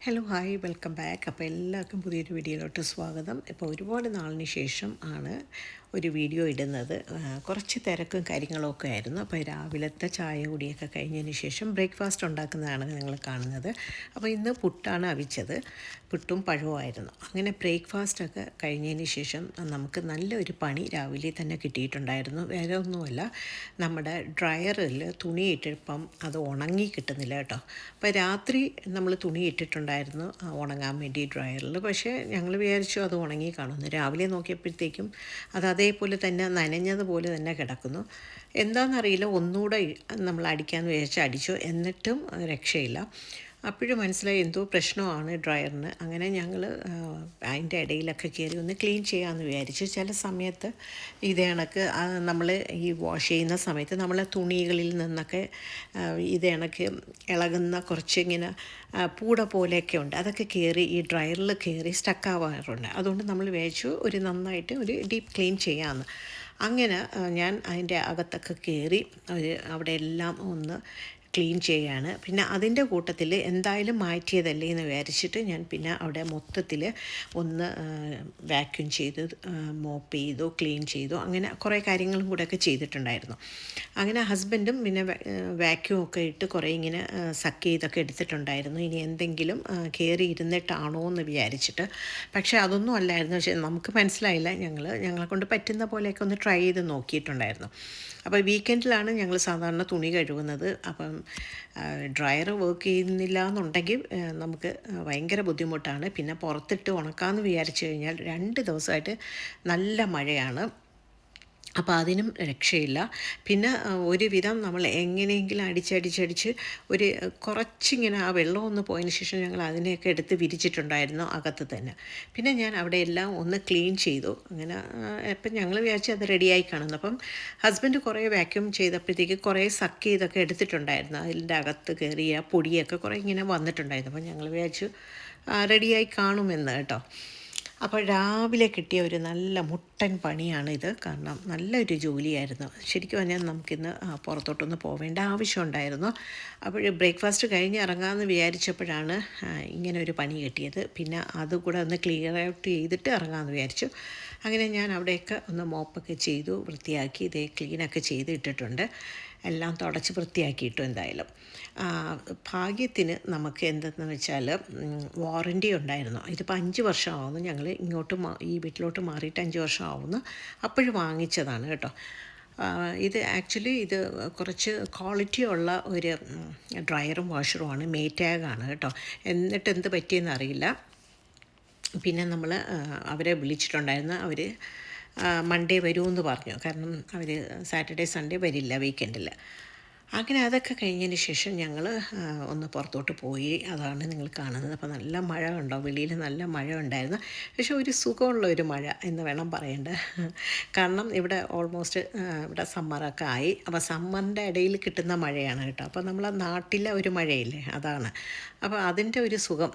Hello hi welcome back. അപ്പോൾ എല്ലാവർക്കും പുതിയൊരു വീഡിയോയിലോട്ട് സ്വാഗതം. ഇപ്പോൾ ഒരുപാട് നാളിന് ശേഷം ആണ് ഒരു വീഡിയോ ഇടുന്നത്. കുറച്ച് തിരക്കും കാര്യങ്ങളൊക്കെ ആയിരുന്നു. അപ്പോൾ രാവിലത്തെ ചായ കുടിയൊക്കെ കഴിഞ്ഞതിന് ശേഷം ബ്രേക്ക്ഫാസ്റ്റ് ഉണ്ടാക്കുന്നതാണ് നിങ്ങൾ കാണുന്നത്. അപ്പോൾ ഇന്ന് പുട്ടാണ് അവിച്ചത്, പുട്ടും പഴവുമായിരുന്നു. അങ്ങനെ ബ്രേക്ക്ഫാസ്റ്റൊക്കെ കഴിഞ്ഞതിന് ശേഷം നമുക്ക് നല്ലൊരു പണി രാവിലെ തന്നെ കിട്ടിയിട്ടുണ്ടായിരുന്നു. വേറെ ഒന്നുമല്ല, നമ്മുടെ ഡ്രയറിൽ തുണി ഇട്ടിപ്പം അത് ഉണങ്ങി കിട്ടുന്നില്ല കേട്ടോ. അപ്പോൾ രാത്രി നമ്മൾ തുണി ഇട്ടിട്ടുണ്ടായിരുന്നു ഉണങ്ങാൻ വേണ്ടി ഡ്രയറിൽ. പക്ഷേ ഞങ്ങൾ വിചാരിച്ചു അത് ഉണങ്ങി കാണുന്നു. രാവിലെ നോക്കിയപ്പോഴത്തേക്കും അത് അതേപോലെ തന്നെ നനഞ്ഞതുപോലെ തന്നെ കിടക്കുന്നു. എന്താണെന്നറിയില്ല, ഒന്നുകൂടെ നമ്മൾ അടിക്കാമെന്ന് വിചാരിച്ച് അടിച്ചു, എന്നിട്ടും രക്ഷയില്ല. അപ്പോഴും മനസ്സിലായി എന്തോ പ്രശ്നമാണ് ഡ്രയറിന്. അങ്ങനെ ഞങ്ങൾ അതിൻ്റെ ഇടയിലൊക്കെ കയറി ഒന്ന് ക്ലീൻ ചെയ്യാമെന്ന് വിചാരിച്ചു. ചില സമയത്ത് ഇതേ കണക്ക് നമ്മൾ ഈ വാഷ് ചെയ്യുന്ന സമയത്ത് നമ്മളെ തുണികളിൽ നിന്നൊക്കെ ഇതേ കണക്ക് ഇളകുന്ന കുറച്ചിങ്ങനെ പൂട പോലെയൊക്കെ ഉണ്ട്. അതൊക്കെ കയറി ഈ ഡ്രയറിൽ കയറി സ്റ്റക്കാവാറുണ്ട്. അതുകൊണ്ട് നമ്മൾ വിചാരിച്ചു ഒരു നന്നായിട്ട് ഒരു ഡീപ്പ് ക്ലീൻ ചെയ്യാമെന്ന്. അങ്ങനെ ഞാൻ അതിൻ്റെ അകത്തൊക്കെ കയറി അവിടെ എല്ലാം ഒന്ന് ക്ലീൻ ചെയ്യാണ്. പിന്നെ അതിൻ്റെ കൂട്ടത്തിൽ എന്തായാലും മാറ്റിയതല്ലേ എന്ന് വിചാരിച്ചിട്ട് ഞാൻ പിന്നെ അവിടെ മൊത്തത്തിൽ ഒന്ന് വാക്യൂം ചെയ്ത് മോപ്പ് ചെയ്തു, ക്ലീൻ ചെയ്തു. അങ്ങനെ കുറേ കാര്യങ്ങളും കൂടെയൊക്കെ ചെയ്തിട്ടുണ്ടായിരുന്നു. അങ്ങനെ ഹസ്ബൻഡും പിന്നെ വാക്യൂം ഒക്കെ ഇട്ട് കുറേ ഇങ്ങനെ സക്ക് ചെയ്തൊക്കെ എടുത്തിട്ടുണ്ടായിരുന്നു. ഇനി എന്തെങ്കിലും കയറി ഇരുന്നിട്ടാണോ എന്ന് വിചാരിച്ചിട്ട്. പക്ഷേ അതൊന്നും അല്ലായിരുന്നു. പക്ഷേ നമുക്ക് മനസ്സിലായില്ല. ഞങ്ങളെ കൊണ്ട് പറ്റുന്ന പോലെയൊക്കെ ഒന്ന് ട്രൈ ചെയ്ത് നോക്കിയിട്ടുണ്ടായിരുന്നു. അപ്പോൾ വീക്കെൻഡിലാണ് ഞങ്ങൾ സാധാരണ തുണി കഴുകുന്നത്. അപ്പം ഡ്രയർ വർക്ക് ചെയ്യുന്നില്ല എന്നുണ്ടെങ്കിൽ നമുക്ക് ഭയങ്കര ബുദ്ധിമുട്ടാണ്. പിന്നെ പുറത്തിട്ട് ഉണക്കാമെന്ന് വിചാരിച്ചു കഴിഞ്ഞാൽ 2 ദിവസമായിട്ട് നല്ല മഴയാണ്. അപ്പോൾ അതിനും രക്ഷയില്ല. പിന്നെ ഒരുവിധം നമ്മൾ എങ്ങനെയെങ്കിലും അടിച്ചടിച്ചടിച്ച് ഒരു കുറച്ചിങ്ങനെ ആ വെള്ളം ഒന്ന് പോയതിന് ശേഷം ഞങ്ങൾ അതിനെയൊക്കെ എടുത്ത് വിരിച്ചിട്ടുണ്ടായിരുന്നു അകത്ത് തന്നെ. പിന്നെ ഞാൻ അവിടെ എല്ലാം ഒന്ന് ക്ലീൻ ചെയ്തു. അങ്ങനെ ഇപ്പം ഞങ്ങൾ വിചാരിച്ചു അത് റെഡിയായി കാണുന്നു. അപ്പം ഹസ്ബൻഡ് കുറേ വാക്യൂം ചെയ്തപ്പോഴത്തേക്ക് കുറേ സക്ക് ചെയ്തൊക്കെ എടുത്തിട്ടുണ്ടായിരുന്നു. അതിൻ്റെ അകത്ത് കയറിയ പൊടിയൊക്കെ കുറേ ഇങ്ങനെ വന്നിട്ടുണ്ടായിരുന്നു. അപ്പം ഞങ്ങൾ വിചാരിച്ചു റെഡിയായി കാണുമെന്ന് കേട്ടോ. അപ്പോൾ രാവിലെ കിട്ടിയ ഒരു നല്ല മുട്ടൻ പണിയാണിത്. കാരണം നല്ലൊരു ജോലിയായിരുന്നു. ശരിക്കും പറഞ്ഞാൽ നമുക്കിന്ന് പുറത്തോട്ടൊന്ന് പോവേണ്ട ആവശ്യമുണ്ടായിരുന്നു. അപ്പോൾ ബ്രേക്ക്ഫാസ്റ്റ് കഴിഞ്ഞ് ഇറങ്ങാമെന്ന് വിചാരിച്ചപ്പോഴാണ് ഇങ്ങനെ ഒരു പണി കിട്ടിയത്. പിന്നെ അതുകൂടെ ഒന്ന് ക്ലിയർ ഔട്ട് ചെയ്തിട്ട് ഇറങ്ങാമെന്ന് വിചാരിച്ചു. അങ്ങനെ ഞാൻ അവിടെയൊക്കെ ഒന്ന് മോപ്പൊക്കെ ചെയ്തു, വൃത്തിയാക്കി ഇതേ ക്ലീനൊക്കെ ചെയ്ത് ഇട്ടിട്ടുണ്ട്. എല്ലാം തുടച്ച് വൃത്തിയാക്കിയിട്ടു. എന്തായാലും ഭാഗ്യത്തിന് നമുക്ക് എന്തെന്ന് വെച്ചാൽ വാറൻറ്റി ഉണ്ടായിരുന്നു. ഇതിപ്പോൾ 5 വർഷമാവുന്നു. ഞങ്ങൾ ഇങ്ങോട്ട് ഈ വീട്ടിലോട്ട് മാറിയിട്ട് 5 വർഷമാവുന്നു. അപ്പോഴും വാങ്ങിച്ചതാണ് കേട്ടോ. ഇത് ആക്ച്വലി ഇത് കുറച്ച് ക്വാളിറ്റി ഉള്ള ഒരു ഡ്രയറും വാഷറുമാണ്. മേറ്റാഗാണ് കേട്ടോ. എന്നിട്ട് എന്ത് പറ്റിയെന്ന് അറിയില്ല. പിന്നെ നമ്മൾ അവരെ വിളിച്ചിട്ടുണ്ടായിരുന്നു. അവർ മൺഡേ വരുമെന്ന് പറഞ്ഞു. കാരണം അവർ സാറ്റർഡേ സൺഡേ വരില്ല വീക്കെൻഡിൽ. അങ്ങനെ അതൊക്കെ കഴിഞ്ഞതിന് ശേഷം ഞങ്ങൾ ഒന്ന് പുറത്തോട്ട് പോയി. അതാണ് നിങ്ങൾ കാണുന്നത്. അപ്പോൾ നല്ല മഴ ഉണ്ടോ, വെളിയിൽ നല്ല മഴ ഉണ്ടായിരുന്നു. പക്ഷേ ഒരു സുഖമുള്ള ഒരു മഴ എന്ന് വേണം പറയേണ്ടത്. കാരണം ഇവിടെ ഓൾമോസ്റ്റ് ഇവിടെ സമ്മറൊക്കെ ആയി. അപ്പോൾ സമ്മറിൻ്റെ ഇടയിൽ കിട്ടുന്ന മഴയാണ് കേട്ടോ. അപ്പോൾ നമ്മളെ നാട്ടിലെ ഒരു മഴയില്ലേ, അതാണ്. അപ്പോൾ അതിൻ്റെ ഒരു സുഖം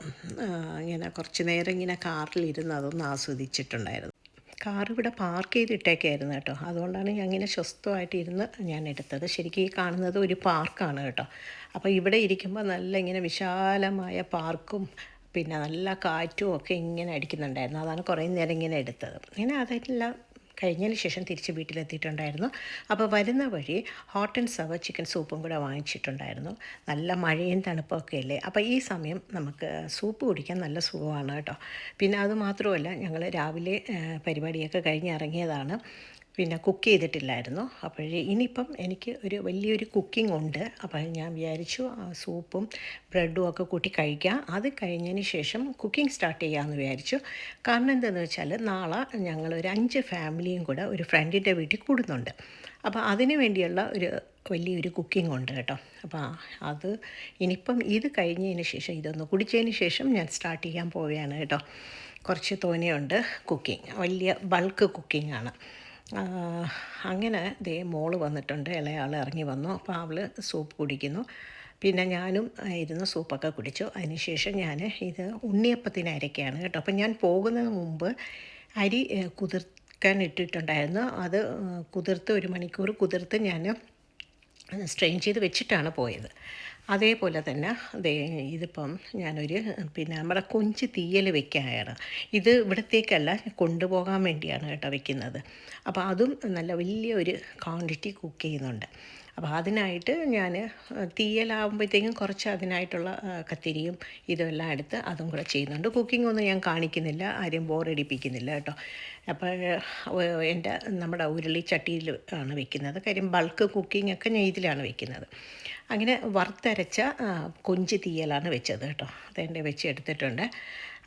ഇങ്ങനെ കുറച്ച് നേരം ഇങ്ങനെ കാറിലിരുന്ന് അതൊന്ന് ആസ്വദിച്ചിട്ടുണ്ടായിരുന്നു. കാർ ഇവിടെ പാർക്ക് ചെയ്തിട്ടേക്കായിരുന്നു കേട്ടോ. അതുകൊണ്ടാണ് ഞാൻ ഇങ്ങനെ സ്വസ്ഥമായിട്ട് ഇരുന്ന് ഞാൻ എടുത്തത്. ശരിക്കും ഈ കാണുന്നത് ഒരു പാർക്കാണ് കേട്ടോ. അപ്പോൾ ഇവിടെ ഇരിക്കുമ്പോൾ നല്ല ഇങ്ങനെ വിശാലമായ പാർക്കും പിന്നെ നല്ല കാറ്റും ഒക്കെ ഇങ്ങനെ അടിക്കുന്നുണ്ടായിരുന്നു. അതാണ് കുറേ നേരം ഇങ്ങനെ എടുത്തത്. ഇങ്ങനെ അതെല്ലാം കഴിഞ്ഞതിന് ശേഷം തിരിച്ച് വീട്ടിലെത്തിയിട്ടുണ്ടായിരുന്നു. അപ്പോൾ വരുന്ന വഴി ഹോട്ട് ആൻഡ് സവർ ചിക്കൻ സൂപ്പും കൂടെ വാങ്ങിച്ചിട്ടുണ്ടായിരുന്നു. നല്ല മഴയും തണുപ്പൊക്കെ അല്ലേ. അപ്പോൾ ഈ സമയം നമുക്ക് സൂപ്പ് കുടിക്കാൻ നല്ല സുഖമാണ് കേട്ടോ. പിന്നെ അതുമാത്രമല്ല, ഞങ്ങൾ രാവിലെ പരിപാടിയൊക്കെ കഴിഞ്ഞ് ഇറങ്ങിയതാണ്. പിന്നെ കുക്ക് ചെയ്തിട്ടില്ലായിരുന്നു. അപ്പോഴേ ഇനിയിപ്പം എനിക്ക് ഒരു വലിയൊരു കുക്കിംഗ് ഉണ്ട്. അപ്പോൾ ഞാൻ വിചാരിച്ചു സൂപ്പും ബ്രെഡും ഒക്കെ കൂട്ടി കഴിക്കാം. അത് കഴിഞ്ഞതിന് ശേഷം കുക്കിംഗ് സ്റ്റാർട്ട് ചെയ്യാമെന്ന് വിചാരിച്ചു. കാരണം എന്താണെന്ന് വെച്ചാൽ നാളെ ഞങ്ങളൊരു 5 ഫാമിലിയും കൂടെ ഒരു ഫ്രണ്ടിൻ്റെ വീട്ടിൽ കൂടുന്നുണ്ട്. അപ്പോൾ അതിന് വേണ്ടിയുള്ള ഒരു വലിയൊരു കുക്കിംഗ് ഉണ്ട് കേട്ടോ. അപ്പോൾ അത് ഇനിയിപ്പം ഇത് കഴിഞ്ഞതിന് ശേഷം ഇതൊന്ന് കുടിച്ചതിന് ശേഷം ഞാൻ സ്റ്റാർട്ട് ചെയ്യാൻ പോവുകയാണ് കേട്ടോ. കുറച്ച് തോനെയുണ്ട് കുക്കിംഗ്, വലിയ ബൾക്ക് കുക്കിംഗ് ആണ്. അങ്ങനെ ദേ മോള് വന്നിട്ടുണ്ട്, ഇളയാൾ ഇറങ്ങി വന്നു. അപ്പോൾ അവൾ സൂപ്പ് കുടിക്കുന്നു. പിന്നെ ഞാനും ഇരുന്ന് സൂപ്പൊക്കെ കുടിച്ചു. അതിനുശേഷം ഞാൻ ഇത് ഉണ്ണിയപ്പത്തിന് അരയ്ക്കുകയാണ് കേട്ടോ. അപ്പം ഞാൻ പോകുന്നതിന് മുമ്പ് അരി കുതിർക്കാൻ ഇട്ടിട്ടുണ്ടായിരുന്നു. അത് കുതിർത്ത് 1 മണിക്കൂർ കുതിർത്ത് ഞാൻ സ്ട്രെയിൻ ചെയ്ത് വെച്ചിട്ടാണ് പോയത്. അതേപോലെ തന്നെ ദേ ഇതിപ്പം ഞാനൊരു നമ്മുടെ കൊഞ്ച് തീയൽ വെക്കാനാണ്. ഇത് ഇവിടത്തേക്കല്ല, കൊണ്ടുപോകാൻ വേണ്ടിയാണ് കേട്ടോ വെക്കുന്നത്. അപ്പോൾ അതും നല്ല വലിയ ഒരു ക്വാണ്ടിറ്റി കുക്ക് ചെയ്യുന്നുണ്ട്. അപ്പോൾ അതിനായിട്ട് ഞാൻ തീയലാകുമ്പോഴത്തേക്കും കുറച്ച് അതിനായിട്ടുള്ള കത്തിരിയും ഇതെല്ലാം എടുത്ത് അതും കൂടെ ചെയ്യുന്നുണ്ട്. കുക്കിംഗ് ഒന്നും ഞാൻ കാണിക്കുന്നില്ല, ആരും ബോറടിപ്പിക്കുന്നില്ല കേട്ടോ. അപ്പോൾ നമ്മുടെ ഉരുളി ചട്ടിയിൽ ആണ് വെക്കുന്നത്. കാര്യം ബൾക്ക് കുക്കിംഗ് ഒക്കെ ഞാൻ ഇതിലാണ് വെക്കുന്നത്. അങ്ങനെ വറുത്തരച്ച കൊഞ്ച് തീയലാണ് വെച്ചത് കേട്ടോ. അതെൻ്റെ വെച്ച് എടുത്തിട്ടുണ്ട്.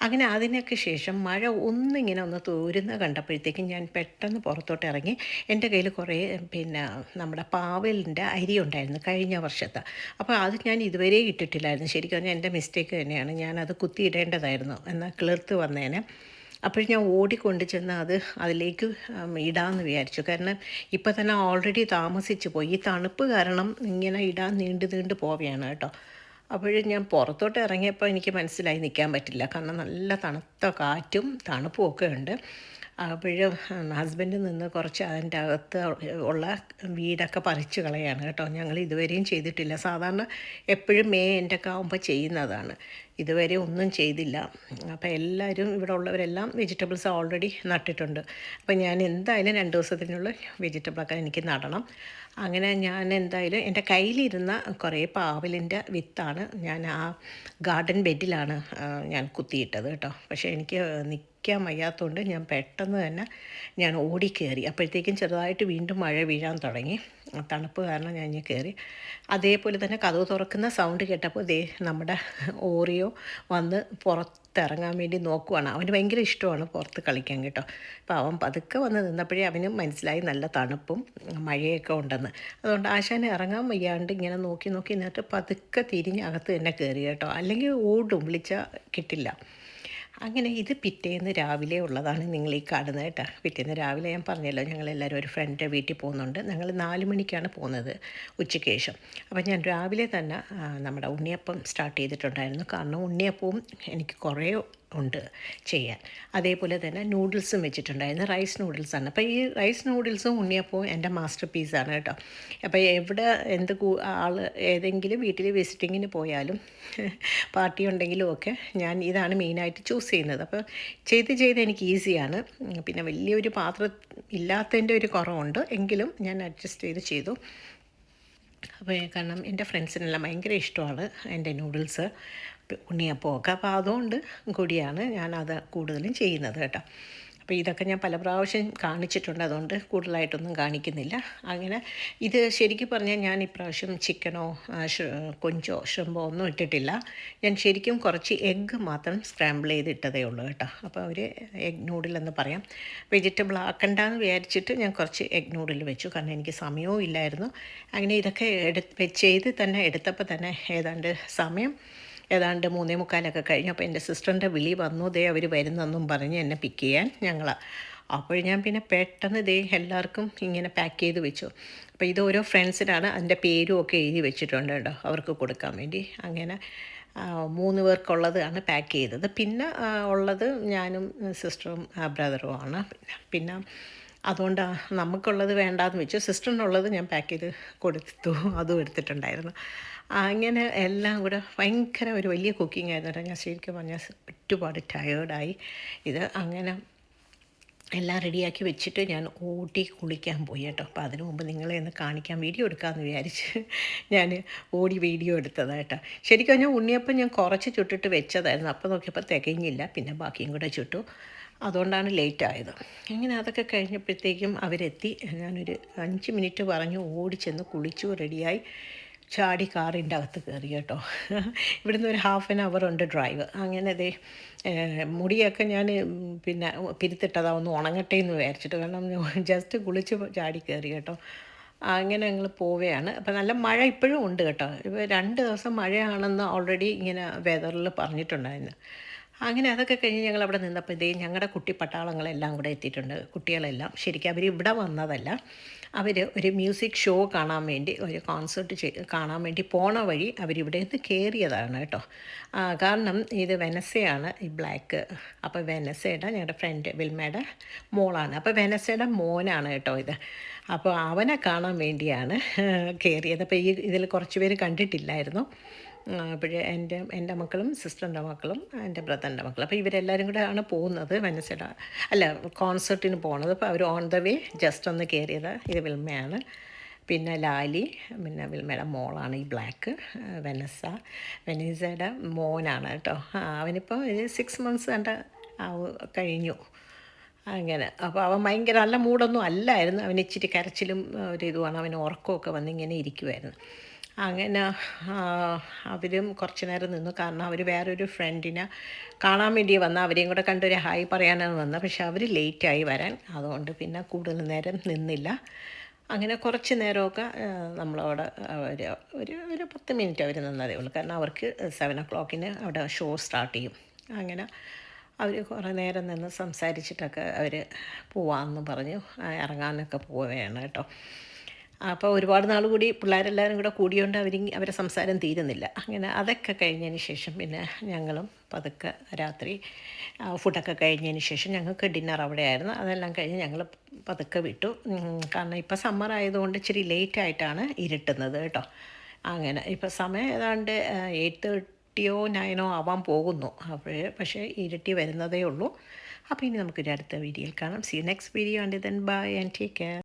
അങ്ങനെ അതിനൊക്കെ ശേഷം മഴ ഒന്നിങ്ങനെ ഒന്ന് തോരുന്ന കണ്ടപ്പോഴത്തേക്കും ഞാൻ പെട്ടെന്ന് പുറത്തോട്ട് ഇറങ്ങി. എൻ്റെ കയ്യിൽ കുറേ നമ്മുടെ പാവലിൻ്റെ അരി ഉണ്ടായിരുന്നു കഴിഞ്ഞ വർഷത്തെ. അപ്പോൾ അത് ഞാൻ ഇതുവരെ ഇട്ടിട്ടില്ലായിരുന്നു. ശരിക്കും പറഞ്ഞാൽ എൻ്റെ മിസ്റ്റേക്ക് തന്നെയാണ്. ഞാനത് കുത്തിയിടേണ്ടതായിരുന്നു, എന്നാൽ കിളിർത്ത് വന്നേനെ. അപ്പോൾ ഞാൻ ഓടിക്കൊണ്ട് ചെന്ന് അതിലേക്ക് ഇടാമെന്ന് വിചാരിച്ചു. കാരണം ഇപ്പോൾ തന്നെ ഓൾറെഡി താമസിച്ച് പോയി. ഈ തണുപ്പ് കാരണം ഇങ്ങനെ ഇടാൻ നീണ്ടു പോവുകയാണ് കേട്ടോ. അപ്പോൾ ഞാൻ പുറത്തോട്ട് ഇറങ്ങിയപ്പോൾ എനിക്ക് മനസ്സിലായി നിൽക്കാൻ പറ്റില്ല. കാരണം നല്ല തണുത്ത കാറ്റും തണുപ്പും ഒക്കെ ഉണ്ട്. അപ്പോഴും ഹസ്ബൻഡ് നിന്ന് കുറച്ച് അതിൻ്റെ അകത്ത് ഉള്ള വീടൊക്കെ പറിച്ച് കളയാണ് കേട്ടോ. ഞങ്ങൾ ഇതുവരെയും ചെയ്തിട്ടില്ല. സാധാരണ എപ്പോഴും എൻ്റെ ഒക്കെ ആകുമ്പോൾ ചെയ്യുന്നതാണ്. ഇതുവരെ ഒന്നും ചെയ്തില്ല. അപ്പോൾ എല്ലാവരും ഇവിടെ ഉള്ളവരെല്ലാം വെജിറ്റബിൾസ് ഓൾറെഡി നട്ടിട്ടുണ്ട്. അപ്പോൾ ഞാൻ എന്തായാലും 2 ദിവസത്തിനുള്ള വെജിറ്റബിളൊക്കെ എനിക്ക് നടണം. അങ്ങനെ ഞാൻ എന്തായാലും എൻ്റെ കയ്യിലിരുന്ന കുറേ പാവലിൻ്റെ വിത്താണ് ഞാൻ ആ ഗാർഡൻ ബെഡിലാണ് ഞാൻ കുത്തിയിട്ടത് കേട്ടോ. പക്ഷേ എനിക്ക് നിൽക്കാൻ വയ്യാത്തതുകൊണ്ട് ഞാൻ പെട്ടെന്ന് തന്നെ ഞാൻ ഓടിക്കയറി. അപ്പോഴത്തേക്കും ചെറുതായിട്ട് വീണ്ടും മഴ വീഴാൻ തുടങ്ങി. തണുപ്പ് കാരണം ഞാൻ കയറി. അതേപോലെ തന്നെ കതവ് തുറക്കുന്ന സൗണ്ട് കേട്ടപ്പോൾ നമ്മുടെ ഓറിയോ വന്ന് പുറത്തിറങ്ങാൻ വേണ്ടി നോക്കുവാണ്. അവന് ഭയങ്കര ഇഷ്ടമാണ് പുറത്ത് കളിക്കാൻ കേട്ടോ. അപ്പോൾ അവൻ പതുക്കെ വന്ന് നിന്നപ്പോഴേ അവന് മനസ്സിലായി നല്ല തണുപ്പും മഴയൊക്കെ ഉണ്ടെന്ന്. അതുകൊണ്ട് ആശാന് ഇറങ്ങാൻ വയ്യാണ്ട് ഇങ്ങനെ നോക്കി നിന്നിട്ട് പതുക്കെ തിരിഞ്ഞ് അകത്ത് തന്നെ കയറി കേട്ടോ. അല്ലെങ്കിൽ ഓടും, വിളിച്ചാൽ കിട്ടില്ല. അങ്ങനെ ഇത് പിറ്റേന്ന് രാവിലെ ഉള്ളതാണ് നിങ്ങൾ ഈ കാണുന്നത് കേട്ടോ. പിറ്റേന്ന് രാവിലെ ഞാൻ പറഞ്ഞല്ലോ, ഞങ്ങളെല്ലാവരും ഒരു ഫ്രണ്ട് വീട്ടിൽ പോകുന്നുണ്ട്. ഞങ്ങൾ 4 മണിക്കാണ് പോകുന്നത്, ഉച്ചയ്ക്ക് ശേഷം. അപ്പോൾ ഞാൻ രാവിലെ തന്നെ നമ്മുടെ ഉണ്ണിയപ്പം സ്റ്റാർട്ട് ചെയ്തിട്ടുണ്ടായിരുന്നു. കാരണം ഉണ്ണിയപ്പവും എനിക്ക് കുറേ ഉണ്ട് ചെയ്യാൻ. അതേപോലെ തന്നെ നൂഡിൽസും വെച്ചിട്ടുണ്ടായിരുന്നു. റൈസ് നൂഡിൽസാണ്. അപ്പോൾ ഈ റൈസ് നൂഡിൽസും ഉണ്ണിയപ്പവും എൻ്റെ മാസ്റ്റർ പീസാണ് കേട്ടോ. അപ്പോൾ എവിടെ ഏതെങ്കിലും വീട്ടിൽ വിസിറ്റിങ്ങിന് പോയാലും പാർട്ടി ഉണ്ടെങ്കിലും ഒക്കെ ഞാൻ ഇതാണ് മെയിനായിട്ട് ചൂസ് ചെയ്യുന്നത്. അപ്പോൾ ചെയ്ത് എനിക്ക് ഈസിയാണ്. പിന്നെ വലിയൊരു പാത്രം ഇല്ലാത്തതിൻ്റെ ഒരു കുറവുണ്ട്, എങ്കിലും ഞാൻ അഡ്ജസ്റ്റ് ചെയ്തു. അപ്പോൾ കാരണം എൻ്റെ ഫ്രണ്ട്സിനെല്ലാം ഭയങ്കര ഇഷ്ടമാണ് എൻ്റെ നൂഡിൽസ്, ഉണ്ണിയപ്പമൊക്കെ. അപ്പോൾ അതുകൊണ്ട് കൂടിയാണ് ഞാനത് കൂടുതലും ചെയ്യുന്നത് കേട്ടോ. അപ്പോൾ ഇതൊക്കെ ഞാൻ പല പ്രാവശ്യം കാണിച്ചിട്ടുണ്ട്, അതുകൊണ്ട് കൂടുതലായിട്ടൊന്നും കാണിക്കുന്നില്ല. അങ്ങനെ ഇത് ശരിക്കും പറഞ്ഞാൽ ഞാൻ ഇപ്രാവശ്യം ചിക്കനോ കൊഞ്ചോ ഷ്രിമ്പോ ഒന്നും ഇട്ടിട്ടില്ല. ഞാൻ ശരിക്കും കുറച്ച് എഗ്ഗ് മാത്രം സ്ക്രാമ്പിൾ ചെയ്തിട്ടതേ ഉള്ളൂ കേട്ടോ. അപ്പോൾ ഒരു എഗ് നൂഡിലെന്ന് പറയാം. വെജിറ്റബിൾ ആക്കണ്ടെന്ന് വിചാരിച്ചിട്ട് ഞാൻ കുറച്ച് എഗ് നൂഡിൽ വെച്ചു, കാരണം എനിക്ക് സമയവും ഇല്ലായിരുന്നു. അങ്ങനെ ഇതൊക്കെ ചെയ്ത് തന്നെ എടുത്തപ്പോൾ തന്നെ ഏതാണ്ട് 3:45 കഴിഞ്ഞു. അപ്പോൾ എൻ്റെ സിസ്റ്ററിൻ്റെ വിളി വന്നു, അവർ വരുന്നെന്നും പറഞ്ഞ് എന്നെ പിക്ക് ചെയ്യാൻ ഞങ്ങൾ. അപ്പോൾ ഞാൻ പിന്നെ പെട്ടെന്ന് എല്ലാവർക്കും ഇങ്ങനെ പാക്ക് ചെയ്ത് വെച്ചു. അപ്പോൾ ഇത് ഓരോ ഫ്രണ്ട്സിനാണ്, അതിൻ്റെ പേരും ഒക്കെ എഴുതി വെച്ചിട്ടുണ്ട് കേട്ടോ, അവർക്ക് കൊടുക്കാൻ വേണ്ടി. അങ്ങനെ 3 പേർക്കുള്ളതാണ് പാക്ക് ചെയ്തത്. പിന്നെ ഉള്ളത് ഞാനും സിസ്റ്ററും ബ്രദറുമാണ്. പിന്നെ അതുകൊണ്ട് നമുക്കുള്ളത് വേണ്ടാന്ന് വെച്ചു. സിസ്റ്ററിനുള്ളത് ഞാൻ പാക്ക് ചെയ്ത് കൊടുത്തു, അതും എടുത്തിട്ടുണ്ടായിരുന്നു. അങ്ങനെ എല്ലാം കൂടെ ഭയങ്കര ഒരു വലിയ കുക്കിംഗ് ആയിരുന്നു കേട്ടോ. ഞാൻ ശരിക്കും പറഞ്ഞാൽ ഒരുപാട് ടയേർഡായി. അങ്ങനെ എല്ലാം റെഡിയാക്കി വെച്ചിട്ട് ഞാൻ ഓടി കുളിക്കാൻ പോയി കേട്ടോ. അപ്പോൾ അതിനു മുമ്പ് നിങ്ങളെ ഒന്ന് കാണിക്കാൻ വീഡിയോ എടുക്കാമെന്ന് വിചാരിച്ച് ഞാൻ ഓടി വീഡിയോ എടുത്തതാണ് കേട്ടോ. ശരിക്കും പറഞ്ഞാൽ ഉണ്ണിയപ്പം ഞാൻ കുറച്ച് ചുട്ടിട്ട് വെച്ചതായിരുന്നു. അപ്പോൾ നോക്കിയപ്പോൾ തികഞ്ഞില്ല, പിന്നെ ബാക്കിയും കൂടെ ചുട്ടു. അതുകൊണ്ടാണ് ലേറ്റായത്. ഇങ്ങനെ അതൊക്കെ കഴിഞ്ഞപ്പോഴത്തേക്കും അവരെത്തി. ഞാനൊരു 5 മിനിറ്റ് പറഞ്ഞു ഓടിച്ചെന്ന് കുളിച്ചു, റെഡിയായി, ചാടി കാറിൻ്റെ അകത്ത് കയറി കേട്ടോ. ഇവിടുന്ന് ഒരു ½ ഉണ്ട് ഡ്രൈവ്. അങ്ങനെ മുടിയൊക്കെ ഞാൻ പിരുത്തിട്ടതാ, ഒന്ന് ഉണങ്ങട്ടെ എന്ന് വിചാരിച്ചിട്ട്. കാരണം ജസ്റ്റ് കുളിച്ച് ചാടി കയറി കേട്ടോ. അങ്ങനെ ഞങ്ങൾ പോവുകയാണ്. അപ്പോൾ നല്ല മഴ ഇപ്പോഴും ഉണ്ട് കേട്ടോ. ഇപ്പോൾ 2 ദിവസം മഴയാണെന്ന് ഓൾറെഡി ഇങ്ങനെ വെതറിൽ പറഞ്ഞിട്ടുണ്ടായിരുന്നു. അങ്ങനെ അതൊക്കെ കഴിഞ്ഞ് ഞങ്ങളവിടെ നിന്നപ്പോൾ ഞങ്ങളുടെ കുട്ടി പട്ടാളങ്ങളെല്ലാം കൂടെ എത്തിയിട്ടുണ്ട്. കുട്ടികളെല്ലാം ശരിക്കും അവർ ഇവിടെ വന്നതല്ല. അവർ ഒരു മ്യൂസിക് ഷോ കാണാൻ വേണ്ടി, ഒരു കോൺസേർട്ട് കാണാൻ വേണ്ടി പോണ വഴി അവരിവിടെ നിന്ന് കയറിയതാണ് കേട്ടോ. കാരണം ഇത് വെനസ്സയാണ് ഈ ബ്ലാക്ക്. അപ്പോൾ വെനസ്സയുടെ ഞങ്ങളുടെ ഫ്രണ്ട് വിൽമയുടെ മോളാണ്. അപ്പോൾ വെനസ്സയുടെ മോനാണ് കേട്ടോ ഇത്. അപ്പോൾ അവനെ കാണാൻ വേണ്ടിയാണ് കയറിയത്. അപ്പോൾ ഇതിൽ കുറച്ച് പേര് കണ്ടിട്ടില്ലായിരുന്നു. അപ്പോൾ എൻ്റെ മക്കളും സിസ്റ്ററിൻ്റെ മക്കളും എൻ്റെ ബ്രദറിൻ്റെ മക്കളും, അപ്പോൾ ഇവരെല്ലാവരും കൂടെ ആണ് പോകുന്നത് വെനസ്ഡേ അല്ല കോൺസേർട്ടിന് പോകുന്നത്. അപ്പോൾ അവർ ഓൺ ദ വേ ജസ്റ്റ് ഒന്ന് കയറിയത്. ഇത് വിൽമയാണ്, പിന്നെ ലാലി, പിന്നെ വിൽമയുടെ മോളാണ് ഈ ബ്ലാക്ക്. വെനീസയുടെ മോനാണ് കേട്ടോ. അവനിപ്പോൾ 6 months കഴിഞ്ഞു അങ്ങനെ. അപ്പോൾ അവൻ ഭയങ്കര നല്ല മൂഡൊന്നും അല്ലായിരുന്നു. അവന് ഇച്ചിരി കരച്ചിലും ഒരു ഇതുമാണ്. അവന് ഉറക്കമൊക്കെ വന്നിങ്ങനെ ഇരിക്കുമായിരുന്നു. അങ്ങനെ അവരും കുറച്ച് നേരം നിന്നു. കാരണം അവർ വേറൊരു ഫ്രണ്ടിനെ കാണാൻ വേണ്ടി അവരെയും കൂടെ കണ്ടൊരു ഹായ് പറയാനാണ് വന്നത്. പക്ഷെ അവർ ലേറ്റായി വരാൻ, അതുകൊണ്ട് പിന്നെ കൂടുതൽ നേരം നിന്നില്ല. അങ്ങനെ കുറച്ച് നേരമൊക്കെ നമ്മളവിടെ ഒരു 10 minute അവർ നിന്നതേ ഉള്ളൂ. കാരണം അവർക്ക് 7 o'clock അവിടെ ഷോ സ്റ്റാർട്ട് ചെയ്യും. അങ്ങനെ അവർ കുറേ നേരം നിന്ന് സംസാരിച്ചിട്ടൊക്കെ അവർ പോവാമെന്ന് പറഞ്ഞു ഇറങ്ങാനൊക്കെ പോവുകയാണ് കേട്ടോ. അപ്പോൾ ഒരുപാട് നാൾ കൂടി പിള്ളേരെല്ലാവരും കൂടെ കൂടിയോണ്ട് അവരെ സംസാരം തീരുന്നില്ല. അങ്ങനെ അതൊക്കെ കഴിഞ്ഞതിന് ശേഷം പിന്നെ ഞങ്ങളും പതുക്കെ രാത്രി ഫുഡൊക്കെ കഴിഞ്ഞതിന് ശേഷം ഞങ്ങൾക്ക് ഡിന്നർ അവിടെയായിരുന്നു. അതെല്ലാം കഴിഞ്ഞ് ഞങ്ങൾ പതുക്കെ വിട്ടു. കാരണം ഇപ്പോൾ സമ്മർ ആയതുകൊണ്ട് ഇച്ചിരി ലേറ്റായിട്ടാണ് ഇരുട്ടുന്നത് കേട്ടോ. അങ്ങനെ ഇപ്പോൾ സമയം ഏതാണ്ട് 8:30 or 9 ആവാൻ പോകുന്നു. പക്ഷേ ഇരുട്ടി വരുന്നതേ ഉള്ളൂ. അപ്പോൾ ഇനി നമുക്കൊരു അടുത്ത വീഡിയോയിൽ കാണാം. See next video. And then bye and take care.